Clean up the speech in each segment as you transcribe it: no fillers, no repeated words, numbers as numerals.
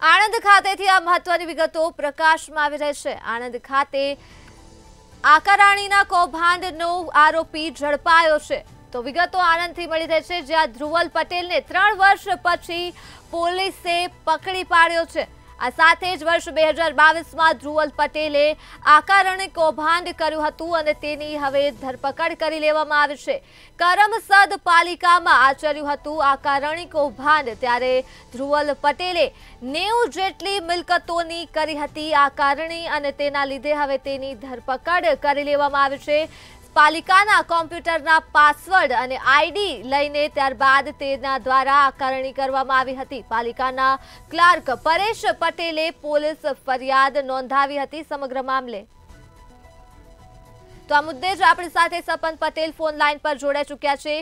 આણંદ ખાતેથી આ મહત્વની વિગતો પ્રકાશમાં આવી રહી છે। આણંદ ખાતે આકારાણીના કૌભાંડનો આરોપી ઝડપાયો છે। તો વિગતો આણંદથી મળી રહી છે, જ્યાં ધ્રુવલ પટેલને 3 વર્ષ પછી પોલીસે પકડી પાડ્યો છે। આ સાથે જ વર્ષ 2022માં ધ્રુવલ પટેલે આકારણી કૌભાંડ કર્યું હતું અને તેની હવે ધરપકડ કરી લેવામાં આવી છે। કરમસદ પાલિકામાં આચર્યું હતું આકારણી કૌભાંડ, ત્યારે ધ્રુવલ પટેલે 90 જેટલી મિલકતોની કરી હતી આકારણી અને તેના લીધે હવે તેની ધરપકડ કરી લેવામાં આવી છે। પાલિકાના કોમ્પ્યુટરના પાસવર્ડ અને આઈડી લઈને ત્યારબાદ તેના દ્વારા આકારણી કરવામાં આવી હતી। પાલિકાના ક્લાર્ક પરેશ પટેલે પોલીસ ફરિયાદ નોંધાવી હતી સમગ્ર મામલે। તો આ મુદ્દે જ આપણી સાથે સપન પટેલ ફોન લાઈન પર જોડાઈ ચૂક્યા છે।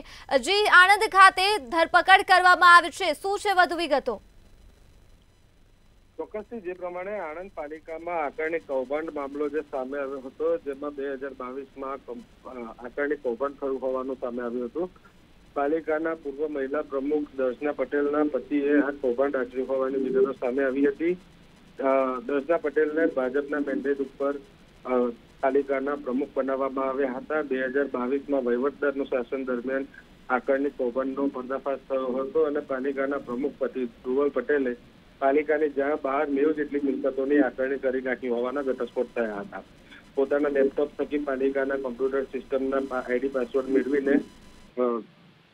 જી, આણંદ ખાતે ધરપકડ કરવામાં આવી છે, શું છે વધુ વિગતો? ચોક્કસથી જે પ્રમાણે આણંદ પાલિકામાં આકારણી કૌભાંડ મામલો જે સામે આવ્યો હતો, જેમાં 2022માં આકારણી કૌભાંડ થયું હોવાનું સામે આવ્યું હતું। પાલિકાના પૂર્વ મહિલા પ્રમુખ દર્શના પટેલના પતિએ આ કૌભાંડ આચર્યું હોવાની વિગતો સામે આવી હતી। દર્શના પટેલને ભાજપના મેન્ડેટ ઉપર પાલિકાના પ્રમુખ બનાવવામાં આવ્યા હતા। 2022માં વહીવટદારનું શાસન દરમિયાન આકારણી કૌભાંડનો પર્દાફાશ થયો હતો અને પાલિકાના પ્રમુખ પતિ ધ્રુવલ પટેલે પાલિકાની જ્યાં બહાર 90 જેટલી મિલકતોની આકારણી કરી નાખી હોવાના ઘટસ્ફોટ થયા હતા। પોતાના લેપટોપ થકી પાલિકાના કોમ્પ્યુટર સિસ્ટમના આઈડી પાસવર્ડ મેળવીને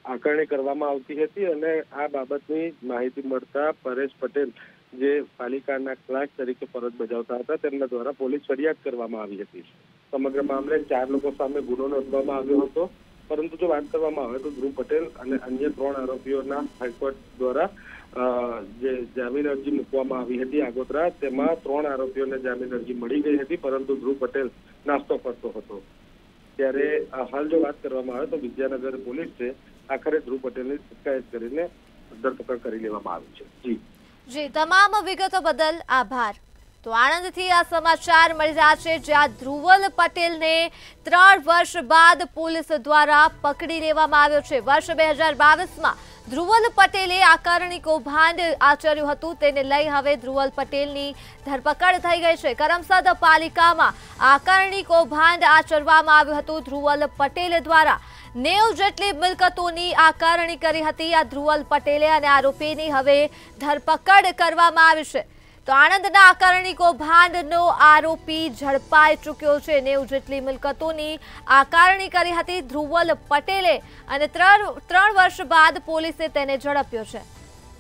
આકારણી કરવામાં આવતી હતી અને આ બાબતની માહિતી મળતા પરેશ પટેલ, જે પાલિકાના ક્લાર્ક તરીકે ફરજ બજાવતા હતા, તેમના દ્વારા પોલીસ ફરિયાદ કરવામાં આવી હતી। સમગ્ર મામલે 4 લોકો સામે ગુનો નોંધવામાં આવ્યો હતો, પરંતુ જો વાત કરવામાં આવે તો ધ્રુવ પટેલ અને અન્ય 3 આરોપીઓના હાઈકોર્ટ દ્વારા જે જામીન અરજી મૂકવામાં આવી હતી આગોતરા, તેમાં 3 આરોપીઓને જામીન અરજી મળી ગઈ હતી, પરંતુ ધ્રુવ પટેલ નાસ્તો કરતો હતો। ત્યારે હાલ જો વાત કરવામાં આવે તો વિદ્યાનગર પોલીસે આખરે ધ્રુવ પટેલની અટકાયત કરીને ધરપકડ કરી લેવામાં આવી છે। જી, તમામ વિગતો બદલ આભાર। તો આણંદથી આ સમાચાર મળી રહ્યા છે, જ્યાં ધ્રુવલ પટેલને 3 વર્ષ બાદ પોલીસ દ્વારા પકડી લેવામાં આવ્યો છે। વર્ષ 2022માં ધ્રુવલ પટેલે આકારણી કૌભાંડ આચર્યું હતું, તેને લઈ હવે ધ્રુવલ પટેલની ધરપકડ થઈ ગઈ છે। કરમસદ પાલિકામાં આકારણી કૌભાંડ આચરવામાં આવ્યું હતું। ધ્રુવલ પટેલ દ્વારા 90 જેટલી મિલકતોની આકારણી કરી હતી આ ધ્રુવલ પટેલે અને આરોપીની હવે ધરપકડ કરવામાં આવી છે। તો આણંદના આકારણી કૌભાંડનો આરોપી ઝડપાઈ ચૂક્યો છે। 90 જેટલી મિલકતોની આકારણી કરી હતી ધ્રુવલ પટેલે અને 3 વર્ષ બાદ પોલીસે તેને ઝડપ્યો છે।